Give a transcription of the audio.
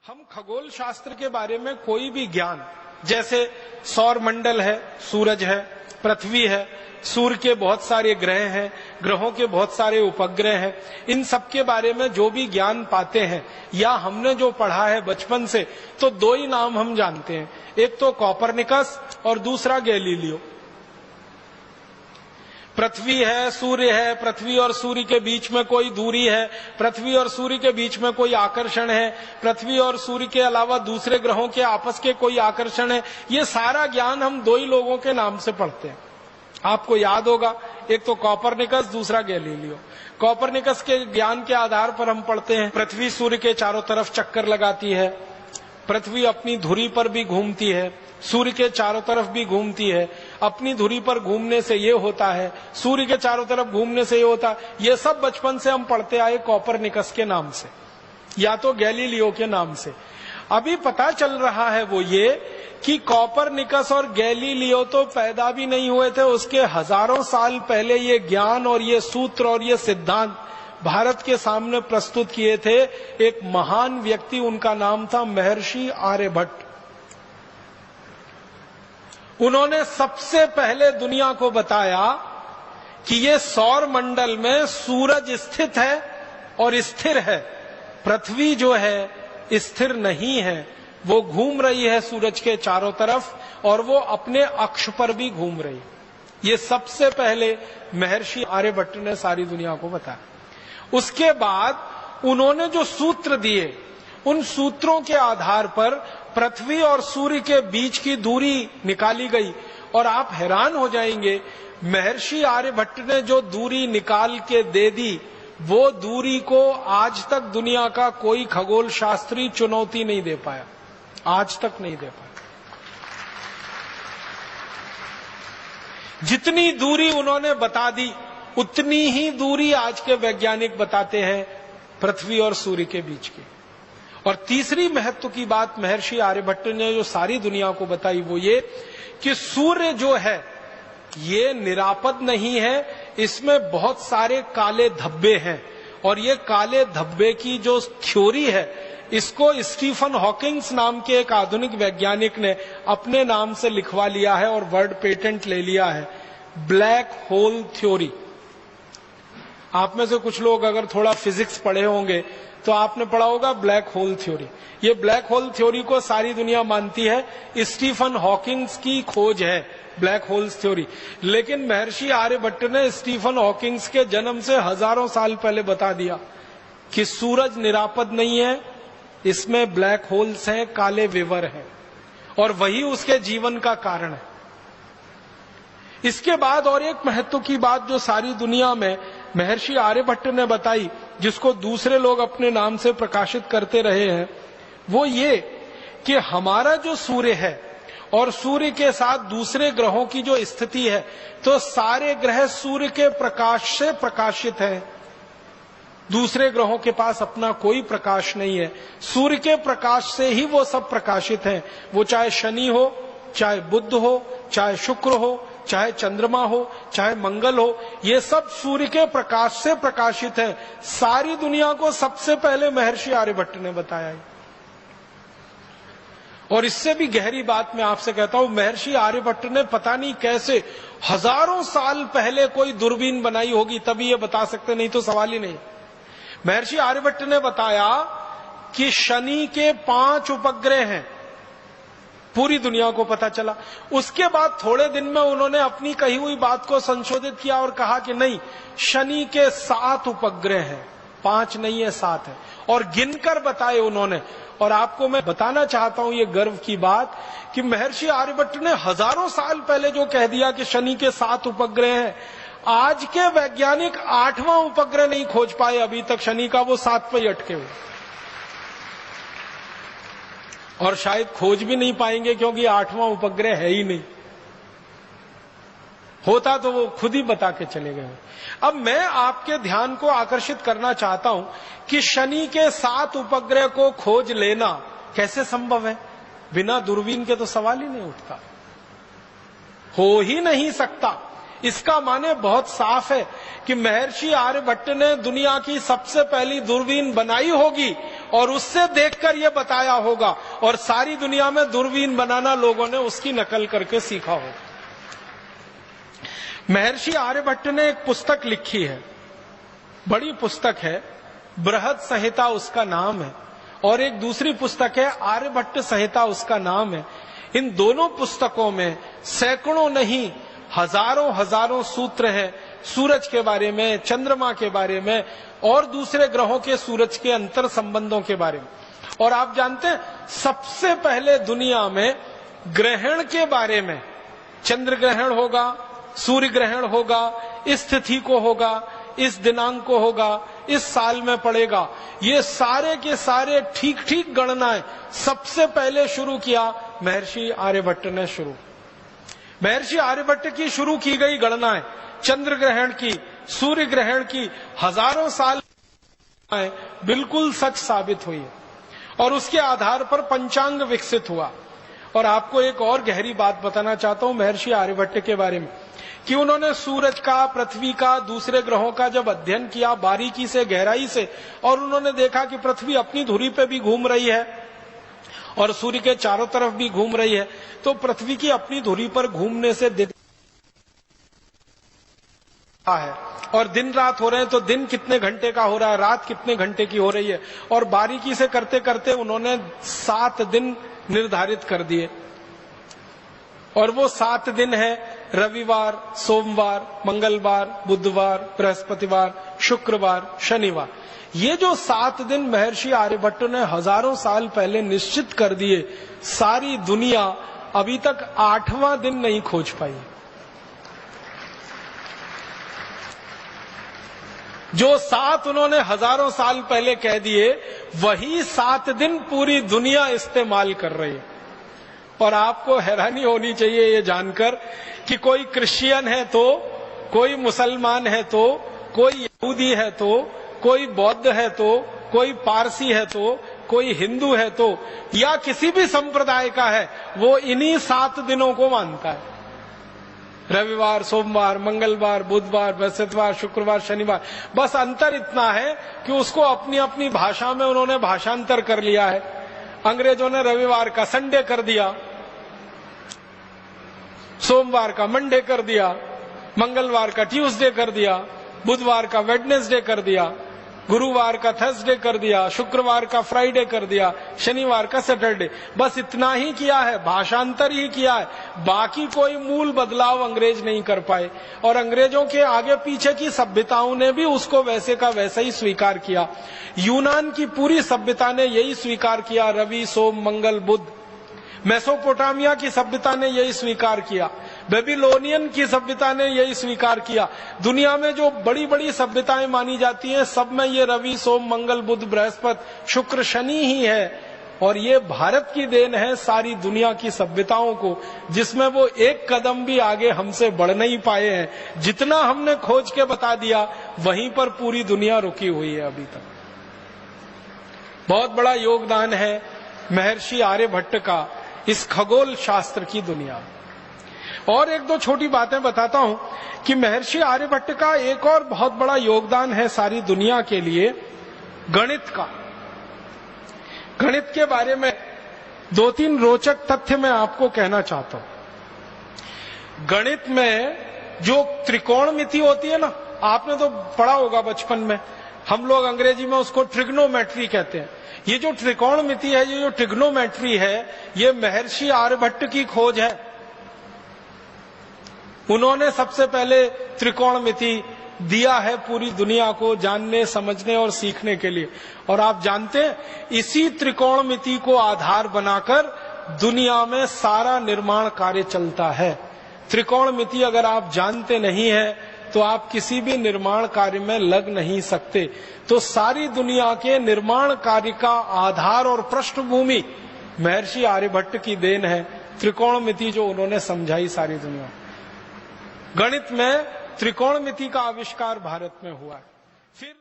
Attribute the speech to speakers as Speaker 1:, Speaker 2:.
Speaker 1: हम खगोल शास्त्र के बारे में कोई भी ज्ञान, जैसे सौर मंडल है, सूरज है, पृथ्वी है, सूर्य के बहुत सारे ग्रह हैं, ग्रहों के बहुत सारे उपग्रह हैं, इन सब के बारे में जो भी ज्ञान पाते हैं या हमने जो पढ़ा है बचपन से, तो दो ही नाम हम जानते हैं, एक तो कॉपरनिकस और दूसरा गैलीलियो। पृथ्वी है, सूर्य है, पृथ्वी और सूर्य के बीच में कोई दूरी है, पृथ्वी और सूर्य के बीच में कोई आकर्षण है, पृथ्वी और सूर्य के अलावा दूसरे ग्रहों के आपस के कोई आकर्षण है, ये सारा ज्ञान हम दो ही लोगों के नाम से पढ़ते हैं। आपको याद होगा, एक तो कॉपरनिकस, दूसरा गैलीलियो। कॉपरनिकस के ज्ञान के आधार पर हम पढ़ते हैं पृथ्वी सूर्य के चारों तरफ चक्कर लगाती है, पृथ्वी अपनी धुरी पर भी घूमती है, सूर्य के चारों तरफ भी घूमती है, अपनी धुरी पर घूमने से ये होता है, सूर्य के चारों तरफ घूमने से ये होता है। ये सब बचपन से हम पढ़ते आए कॉपरनिकस के नाम से या तो गैलीलियो के नाम से। अभी पता चल रहा है वो ये कि कॉपरनिकस और गैलीलियो तो पैदा भी नहीं हुए थे, उसके हजारों साल पहले ये ज्ञान और ये सूत्र और ये सिद्धांत भारत के सामने प्रस्तुत किए थे एक महान व्यक्ति, उनका नाम था महर्षि आर्यभट्ट। उन्होंने सबसे पहले दुनिया को बताया कि ये सौर मंडल में सूरज स्थित है और स्थिर है, पृथ्वी जो है स्थिर नहीं है, वो घूम रही है सूरज के चारों तरफ और वो अपने अक्ष पर भी घूम रही। ये सबसे पहले महर्षि आर्यभट्ट ने सारी दुनिया को बताया। उसके बाद उन्होंने जो सूत्र दिए, उन सूत्रों के आधार पर पृथ्वी और सूर्य के बीच की दूरी निकाली गई और आप हैरान हो जाएंगे, महर्षि आर्यभट्ट ने जो दूरी निकाल के दे दी, वो दूरी को आज तक दुनिया का कोई खगोल शास्त्री चुनौती नहीं दे पाया, आज तक नहीं दे पाया। जितनी दूरी उन्होंने बता दी, उतनी ही दूरी आज के वैज्ञानिक बताते हैं पृथ्वी और सूर्य के बीच की। और तीसरी महत्व की बात महर्षि आर्यभट्ट ने जो सारी दुनिया को बताई वो ये कि सूर्य जो है ये निरापद नहीं है, इसमें बहुत सारे काले धब्बे हैं और ये काले धब्बे की जो थ्योरी है, इसको स्टीफन हॉकिंग्स नाम के एक आधुनिक वैज्ञानिक ने अपने नाम से लिखवा लिया है और वर्ड पेटेंट ले लिया है, ब्लैक होल थ्योरी। आप में से कुछ लोग अगर थोड़ा फिजिक्स पढ़े होंगे तो आपने पढ़ा होगा ब्लैक होल थ्योरी। ये ब्लैक होल थ्योरी को सारी दुनिया मानती है, स्टीफन हॉकिंग्स की खोज है ब्लैक होल्स थ्योरी। लेकिन महर्षि आर्यभट्ट ने स्टीफन हॉकिंग्स के जन्म से हजारों साल पहले बता दिया कि सूरज निरापद नहीं है, इसमें ब्लैक होल्स हैं, काले विवर हैं, और वही उसके जीवन का कारण है। इसके बाद और एक महत्व की बात जो सारी दुनिया में महर्षि आर्यभट्ट ने बताई, जिसको दूसरे लोग अपने नाम से प्रकाशित करते रहे हैं, वो ये कि हमारा जो सूर्य है और सूर्य के साथ दूसरे ग्रहों की जो स्थिति है, तो सारे ग्रह सूर्य के प्रकाश से प्रकाशित हैं। दूसरे ग्रहों के पास अपना कोई प्रकाश नहीं है, सूर्य के प्रकाश से ही वो सब प्रकाशित हैं। वो चाहे शनि हो, चाहे बुध हो, चाहे शुक्र हो, चाहे चंद्रमा हो, चाहे मंगल हो, ये सब सूर्य के प्रकाश से प्रकाशित है। सारी दुनिया को सबसे पहले महर्षि आर्यभट्ट ने बताया है। और इससे भी गहरी बात मैं आपसे कहता हूं, महर्षि आर्यभट्ट ने पता नहीं कैसे हजारों साल पहले कोई दूरबीन बनाई होगी, तभी ये बता सकते, नहीं तो सवाल ही नहीं। महर्षि आर्यभट्ट ने बताया कि शनि के 5 उपग्रह हैं, पूरी दुनिया को पता चला। उसके बाद थोड़े दिन में उन्होंने अपनी कही हुई बात को संशोधित किया और कहा कि नहीं, शनि के 7 उपग्रह हैं, 5 नहीं है 7 है, और गिनकर बताए उन्होंने। और आपको मैं बताना चाहता हूं ये गर्व की बात कि महर्षि आर्यभट्ट ने हजारों साल पहले जो कह दिया कि शनि के 7 उपग्रह हैं, आज के वैज्ञानिक 8वां उपग्रह नहीं खोज पाए अभी तक शनि का, वो 7 पे ही अटके हुए, और शायद खोज भी नहीं पाएंगे क्योंकि 8वां उपग्रह है ही नहीं। होता तो वो खुद ही बता के चले गए। अब मैं आपके ध्यान को आकर्षित करना चाहता हूं कि शनि के 7 उपग्रह को खोज लेना कैसे संभव है, बिना दूरबीन के तो सवाल ही नहीं उठता, हो ही नहीं सकता। इसका माने बहुत साफ है कि महर्षि आर्यभट्ट ने दुनिया की सबसे पहली दूरबीन बनाई होगी और उससे देखकर यह बताया होगा, और सारी दुनिया में दूरबीन बनाना लोगों ने उसकी नकल करके सीखा होगा। महर्षि आर्यभट्ट ने एक पुस्तक लिखी है, बड़ी पुस्तक है, बृहद संहिता उसका नाम है, और एक दूसरी पुस्तक है आर्यभट्ट संहिता उसका नाम है। इन दोनों पुस्तकों में सैकड़ों नहीं हजारों सूत्र हैं सूरज के बारे में, चंद्रमा के बारे में और दूसरे ग्रहों के सूरज के अंतर संबंधों के बारे में। और आप जानते हैं सबसे पहले दुनिया में ग्रहण के बारे में, चंद्र ग्रहण होगा, सूर्य ग्रहण होगा, इस तिथि को होगा, इस दिनांक को होगा, इस साल में पड़ेगा, ये सारे के सारे ठीक गणनाएं सबसे पहले शुरू किया महर्षि आर्यभट्ट ने। महर्षि आर्यभट्ट की शुरू की गई गणनाएं चंद्र ग्रहण की, सूर्य ग्रहण की हजारों साल बिल्कुल सच साबित हुई और उसके आधार पर पंचांग विकसित हुआ। और आपको एक और गहरी बात बताना चाहता हूं महर्षि आर्यभट्ट के बारे में कि उन्होंने सूरज का, पृथ्वी का, दूसरे ग्रहों का जब अध्ययन किया बारीकी से, गहराई से, और उन्होंने देखा कि पृथ्वी अपनी धुरी पे भी घूम रही है और सूर्य के चारों तरफ भी घूम रही है, तो पृथ्वी की अपनी धुरी पर घूमने से है और दिन रात हो रहे हैं, तो दिन कितने घंटे का हो रहा है, रात कितने घंटे की हो रही है। और बारीकी से करते करते उन्होंने 7 दिन निर्धारित कर दिए, और वो 7 दिन है रविवार, सोमवार, मंगलवार, बुधवार, बृहस्पतिवार, शुक्रवार, शनिवार। ये जो 7 दिन महर्षि आर्यभट्ट ने हजारों साल पहले निश्चित कर दिए, सारी दुनिया अभी तक 8वां दिन नहीं खोज पाई। जो 7 उन्होंने हजारों साल पहले कह दिए, वही 7 दिन पूरी दुनिया इस्तेमाल कर रही है। और आपको हैरानी होनी चाहिए ये जानकर कि कोई क्रिश्चियन है तो, कोई मुसलमान है तो, कोई यहूदी है तो, कोई बौद्ध है तो, कोई पारसी है तो, कोई हिंदू है तो, या किसी भी संप्रदाय का है, वो इन्हीं 7 दिनों को मानता है। रविवार, सोमवार, मंगलवार, बुधवार, बृहस्पतिवार, शुक्रवार, शनिवार। बस अंतर इतना है कि उसको अपनी अपनी भाषा में उन्होंने भाषांतर कर लिया है। अंग्रेजों ने रविवार का संडे कर दिया, सोमवार का मंडे कर दिया, मंगलवार का ट्यूसडे कर दिया, बुधवार का वेडनेसडे कर दिया, गुरुवार का थर्सडे कर दिया, शुक्रवार का फ्राइडे कर दिया, शनिवार का सैटरडे। बस इतना ही किया है, भाषांतर ही किया है, बाकी कोई मूल बदलाव अंग्रेज नहीं कर पाए। और अंग्रेजों के आगे पीछे की सभ्यताओं ने भी उसको वैसे का वैसा ही स्वीकार किया। यूनान की पूरी सभ्यता ने यही स्वीकार किया, रवि, सोम, मंगल, बुध। मेसोपोटामिया की सभ्यता ने यही स्वीकार किया, बेबीलोनियन की सभ्यता ने यही स्वीकार किया। दुनिया में जो बड़ी बड़ी सभ्यताएं मानी जाती हैं, सब में ये रवि, सोम, मंगल, बुध, बृहस्पति, शुक्र, शनि ही है। और ये भारत की देन है सारी दुनिया की सभ्यताओं को, जिसमें वो एक कदम भी आगे हमसे बढ़ नहीं पाए हैं। जितना हमने खोज के बता दिया, वहीं पर पूरी दुनिया रुकी हुई है अभी तक। बहुत बड़ा योगदान है महर्षि आर्यभट्ट का इस खगोल शास्त्र की दुनिया। और एक दो छोटी बातें बताता हूं कि महर्षि आर्यभट्ट का एक और बहुत बड़ा योगदान है सारी दुनिया के लिए, गणित का। गणित के बारे में 2-3 रोचक तथ्य मैं आपको कहना चाहता हूं। गणित में जो त्रिकोणमिति होती है ना, आपने तो पढ़ा होगा बचपन में, हम लोग अंग्रेजी में उसको ट्रिग्नोमेट्री कहते हैं। ये जो त्रिकोणमिति है, ये जो ट्रिग्नोमेट्री है, ये महर्षि आर्यभट्ट की खोज है। उन्होंने सबसे पहले त्रिकोणमिति दिया है पूरी दुनिया को जानने, समझने और सीखने के लिए। और आप जानते हैं, इसी त्रिकोणमिति को आधार बनाकर दुनिया में सारा निर्माण कार्य चलता है। त्रिकोणमिति अगर आप जानते नहीं हैं तो आप किसी भी निर्माण कार्य में लग नहीं सकते। तो सारी दुनिया के निर्माण कार्य का आधार और पृष्ठभूमि महर्षि आर्यभट्ट की देन है। त्रिकोणमिति जो उन्होंने समझाई सारी दुनिया। गणित में त्रिकोणमिति का आविष्कार भारत में हुआ है। फिर